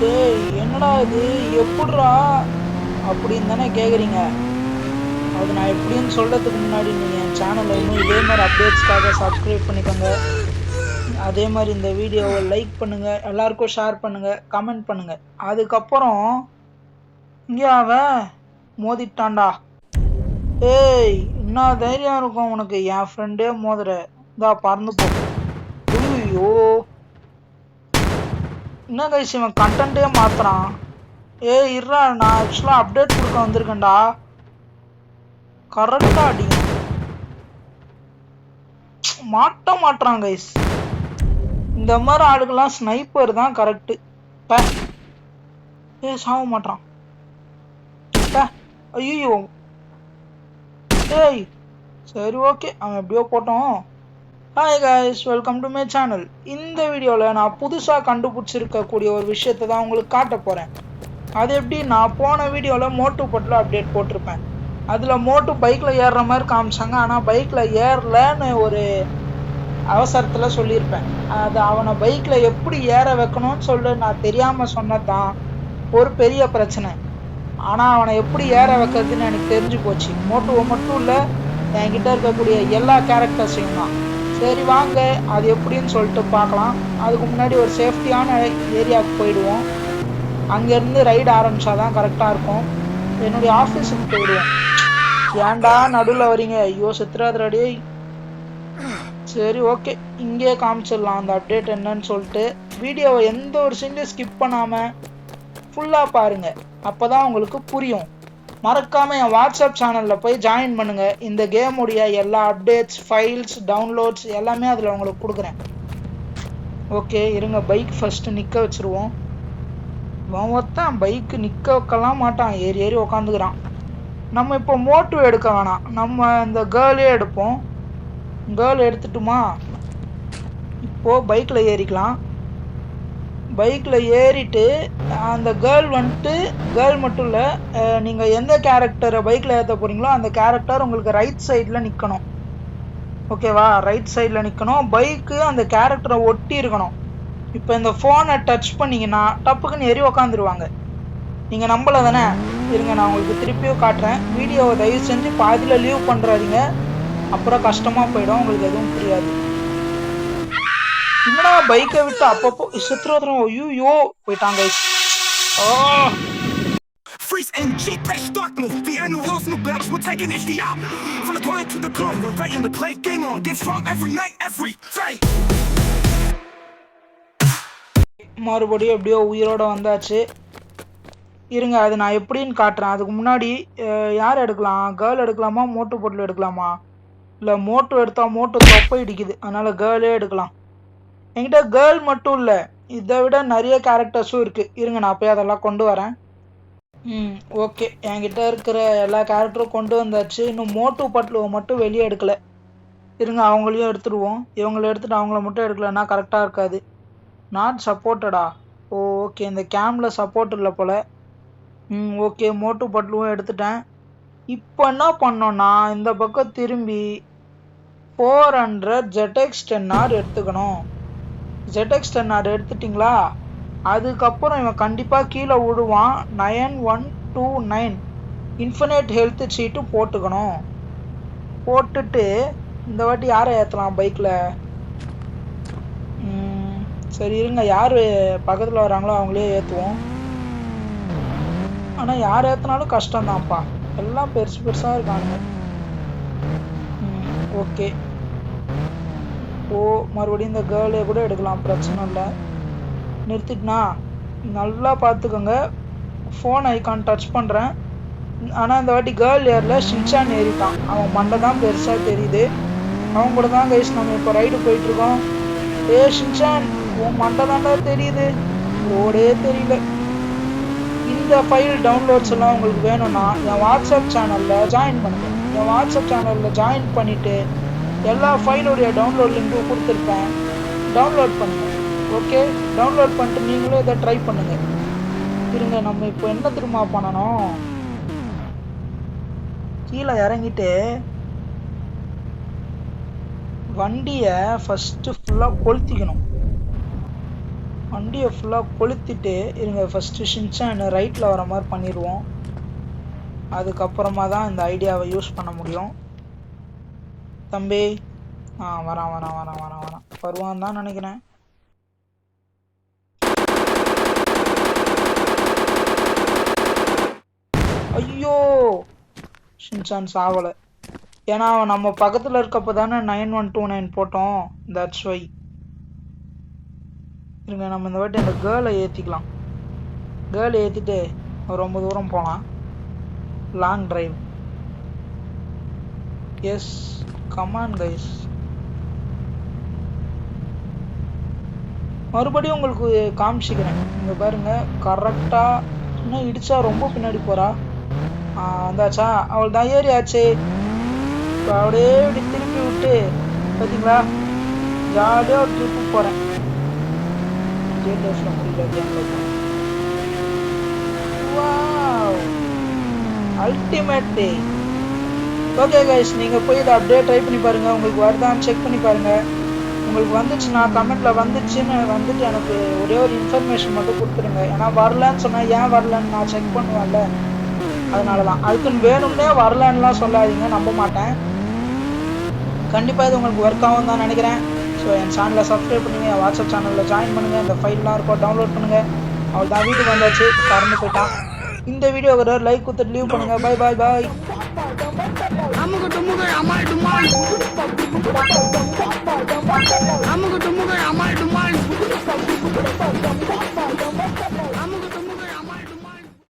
டேய் என்னடா இது எப்படிரா அப்படின்னு தானே கேட்குறீங்க. அது நான் எப்படின்னு சொல்கிறதுக்கு முன்னாடி நீங்கள் என் சேனலை இன்னும் இதே மாதிரி அப்டேட்ஸ்க்காக சப்ஸ்கிரைப் பண்ணிக்கோங்க. அதே மாதிரி இந்த வீடியோவை லைக் பண்ணுங்கள், எல்லாருக்கும் ஷேர் பண்ணுங்கள், கமெண்ட் பண்ணுங்கள். அதுக்கப்புறம் இங்கே அவன் மோதிட்டான்டா. ஏய் என்ன தைரியம் இருக்கும் உனக்கு என் ஃப்ரெண்டே மோதுற? இதா பறந்து போ. ஐயோ என்ன கைஸ் இவன் கண்டென்ட்டே மாத்துறான். ஏய் இருடா, நான் ஆக்சுவலாக அப்டேட் கொடுக்க வந்திருக்கேன்டா. கரெக்டா அடிங்க. மாட்ட மாட்டான் கைஸ். இந்த மாதிரி ஆளுக்கெல்லாம் ஸ்னைப்பர் தான் கரெக்டு. ஏ சாக மாட்டான். ஐயோ ஏய் சரி ஓகே, அவன் எப்படியோ போட்டோம். Hi guys, welcome to my channel. இந்த வீடியோவில் நான் புதுசாக கண்டுபிடிச்சிருக்கக்கூடிய ஒரு விஷயத்தை தான் உங்களுக்கு காட்ட போகிறேன். அது எப்படி, நான் போன வீடியோவில் மோட்டு பட்டில் அப்டேட் போட்டிருப்பேன். அதில் மோட்டு பைக்கில் ஏறுற மாதிரி காமிச்சாங்க, ஆனால் பைக்கில் ஏறலன்னு ஒரு அவசரத்தில் சொல்லியிருப்பேன். அது அவனை பைக்கில் எப்படி ஏற வைக்கணும்னு சொல்லிட்டு நான் தெரியாமல் சொன்னதான் ஒரு பெரிய பிரச்சனை. ஆனால் அவனை எப்படி ஏற வைக்கிறதுன்னு எனக்கு தெரிஞ்சு போச்சு. மோட்டுவை மட்டும் இல்லை, என்கிட்ட இருக்கக்கூடிய எல்லா கேரக்டர்ஸையும் தான். சரி வாங்க அது எப்படின்னு சொல்லிட்டு பார்க்கலாம். அதுக்கு முன்னாடி ஒரு சேஃப்டியான ஏரியாவுக்கு போயிடுவோம். அங்கேருந்து ரைடு ஆரம்பித்தாதான் கரெக்டாக இருக்கும். என்னுடைய ஆஃபீஸுக்கு போயிடுவோம். ஏன்டா நடுவில் வரீங்க? ஐயோ சித்திராதிரடி. சரி ஓகே, இங்கே காமிச்சிடலாம் அந்த அப்டேட் என்னன்னு சொல்லிட்டு. வீடியோவை எந்த ஒரு சீன்லையும் ஸ்கிப் பண்ணாமல் ஃபுல்லாக பாருங்கள், அப்போ தான் உங்களுக்கு புரியும். மறக்காமல் என் வாட்ஸ்அப் சேனலில் போய் ஜாயின் பண்ணுங்கள். இந்த கேமுடைய எல்லா அப்டேட்ஸ், ஃபைல்ஸ், டவுன்லோட்ஸ் எல்லாமே அதில் உங்களுக்கு கொடுக்குறேன். ஓகே இருங்க, பைக் ஃபஸ்ட்டு நிற்க வச்சுருவோம். ஒருத்தன் பைக்கு நிற்க வைக்கலாம் மாட்டான், ஏறி ஏறி உக்காந்துக்கிறான். நம்ம இப்போ மோட்டிவ் எடுக்க வேணாம், நம்ம இந்த கேர்ளே எடுப்போம். கேர்ள் எடுத்துட்டுமா? இப்போது பைக்கில் ஏறிக்கலாம். பைக்கில் ஏறிட்டு அந்த கேர்ள் வந்துட்டு, கேர்ள் மட்டும் இல்லை, நீங்கள் எந்த கேரக்டரை பைக்கில் ஏற்ற போகிறீங்களோ அந்த கேரக்டர் உங்களுக்கு ரைட் சைடில் நிற்கணும். ஓகேவா? ரைட் சைடில் நிற்கணும். பைக்கு அந்த கேரக்டரை ஒட்டி இருக்கணும். இப்போ இந்த ஃபோனை டச் பண்ணிங்கன்னா டப்புக்குன்னு ஏறி உக்காந்துருவாங்க. நீங்கள் நம்பலை தானே? இருங்க நான் உங்களுக்கு திருப்பியும் காட்டுறேன். வீடியோவை தயவு செஞ்சு பாதியில் லீவ் பண்ணுறாதீங்க, அப்புறம் கஷ்டமாக போயிடும், உங்களுக்கு எதுவும் புரியாது. என்னடா பைக்கை விட்டு அப்பப்போ சித்திரோத்திரம். ஐயோ போயிட்டாங்க. Freeze NG, press start move. The annuals, new bags, we're taking HDR. From the quiet to the club, we're ready to play game on. Get strong every night, every day. மறுபடியும் எப்படியோ உயிரோட வந்தாச்சு. இருங்க அது நான் எப்படின்னு காட்டுறேன். அதுக்கு முன்னாடி யார் எடுக்கலாம்? கேர்ள் எடுக்கலாமா, மோட்டு பொட்டில் எடுக்கலாமா? இல்லை மோட்டு எடுத்தால் மோட்டு தொப்பை இடிக்குது, அதனால் கேர்ளே எடுக்கலாம். என்கிட்ட கேர்ள் மட்டும் இல்லை, இதை விட நிறைய கேரக்டர்ஸும் இருக்குது. இருங்க நான் போய் அதெல்லாம் கொண்டு வரேன். ஓகே, என்கிட்ட இருக்கிற எல்லா கேரக்டரும் கொண்டு வந்தாச்சு. இன்னும் மோட்டு பட்லுவை மட்டும் வெளியே எடுக்கலை. இருங்க அவங்களையும் எடுத்துடுவோம். இவங்களை எடுத்துகிட்டு அவங்கள மட்டும் எடுக்கலைன்னா கரெக்டாக இருக்காது. நாட் சப்போர்ட்டடா? ஓகே, இந்த கேமில் சப்போர்ட் இல்லை போல். ஓகே, மோட்டு பட்லுவும் எடுத்துட்டேன். இப்போ என்ன பண்ணோன்னா இந்த பக்கம் திரும்பி 400 ZX 10R எடுத்துக்கணும். ZX 10R எடுத்துட்டிங்களா? அதுக்கப்புறம் இவன் கண்டிப்பாக கீழே விடுவான். 9129 இன்ஃபினிட் ஹெல்த் சீட்டு போட்டுக்கணும். போட்டுட்டு இந்த வாட்டி யாரை ஏற்றலாம் பைக்கில்? சரி இருங்க, யார் பக்கத்தில் வராங்களோ அவங்களே ஏற்றுவோம். ஆனால் யார் ஏற்றினாலும் கஷ்டம்தான்ப்பா, எல்லாம் பெருசு பெருசாக இருக்கானுங்க. ஓகே மறுபடியும் இந்த கேர்ளே கூட எடுக்கலாம், பிரச்சனை இல்லை. நிறுத்திட்டுனா நல்லா பார்த்துக்கோங்க. ஃபோன் ஐக்கான் டச் பண்ணுறேன். ஆனால் இந்த வாட்டி கேர்ள் ஏரில் ஷின்சான் ஏறிட்டான். அவன் மண்டை தான் பெருசாக தெரியுது. அவன் கூட தான் கைஸ் நம்ம இப்போ ரைடு போயிட்டுருக்கோம். ஷின்சான் உன் மண்டை தாண்டா தெரியுது, ரோடே தெரியல. இந்த ஃபைல் டவுன்லோட்ஸ் எல்லாம் உங்களுக்கு வேணும்னா என் வாட்ஸ்அப் சேனலில் ஜாயின் பண்ணுங்கள். என் வாட்ஸ்அப் சேனலில் ஜாயின் பண்ணிவிட்டு எல்லா ஃபைலுடைய டவுன்லோட் லிங்க்கும் கொடுத்துருப்பேன், டவுன்லோட் பண்ணுங்கள். ஓகே, டவுன்லோட் பண்ணிட்டு நீங்களும் இதை ட்ரை பண்ணுங்கள். இருங்க நம்ம இப்போ என்ன திரும்ப பண்ணணும், கீழே இறங்கிட்டு வண்டியை ஃபஸ்ட்டு ஃபுல்லாக கொளுத்திக்கணும். வண்டியை ஃபுல்லாக கொளுத்திட்டு இருங்க. ஃபஸ்ட்டு ஷின்சான் ரைட்டில் வர மாதிரி பண்ணிடுவோம். அதுக்கப்புறமா தான் இந்த ஐடியாவை யூஸ் பண்ண முடியும். தம்பி வரான் வருவான் தான் நினைக்கிறேன். ஐயோ ஷின்சான் சாவலை. ஏன்னா அவன் நம்ம பக்கத்தில் இருக்கப்போ தானே 9129 போட்டோம். That's why. இருங்க, நம்ம இந்த வாட்டி அந்த கேர்ளை ஏற்றிக்கலாம். கேர்ளை ஏற்றிட்டு ரொம்ப தூரம் போகலாம். Long drive. Yes, come on guys. மறுபடியும் உங்களுக்கு காமிச்சிக்கிறேன். இங்கே பாருங்க, கரெக்டாக இன்னும் இடிச்சா ரொம்ப பின்னாடி போகிறா. வந்தாச்சா? அவள் தான் ஏறி ஆச்சு. இப்போ அப்படியே இப்படி திருப்பி விட்டு பார்த்தீங்களா, ஜாலியாக ஒரு ட்ரிப்பு போகிறேன். ஜெயில் லைஃப்பில் முடியல. வாவ், அல்டிமேட் டே. ஓகே கைஸ், நீங்கள் போய் இதை அப்படியே ட்ரை பண்ணி பாருங்கள். உங்களுக்கு வருதான்னு செக் பண்ணி பாருங்கள். உங்களுக்கு வந்துச்சுன்னா கமெண்ட்டில் வந்துட்டு எனக்கு ஒரே ஒரு இன்ஃபர்மேஷன் மட்டும் கொடுத்துருங்க. ஏன்னா வரலன்னு சொன்னால் ஏன் வரலன்னு நான் செக் பண்ணுவேன்ல, அதனால தான். அதுக்குன்னு வேணும்னே வரலன்னுலாம் சொல்லாதீங்க, நம்ப மாட்டேன். கண்டிப்பாக இது உங்களுக்கு ஒர்க் ஆகும் தான் நினைக்கிறேன். ஸோ என் சேனலை சப்ஸ்கிரைப் பண்ணுங்கள், என் வாட்ஸ்அப் சேனலில் ஜாயின் பண்ணுங்கள், இந்த ஃபைல்லாம் இருக்கும் டவுன்லோட் பண்ணுங்கள். அவள் தான் வீட்டுக்கு வந்தாச்சு, கறந்து போயிட்டான். இந்த வீடியோ ஒரு லைக் கொடுத்துட்டு லீவ் பண்ணுங்கள். பை பாய் பாய். அமுக டுமுக அமால் டுமால்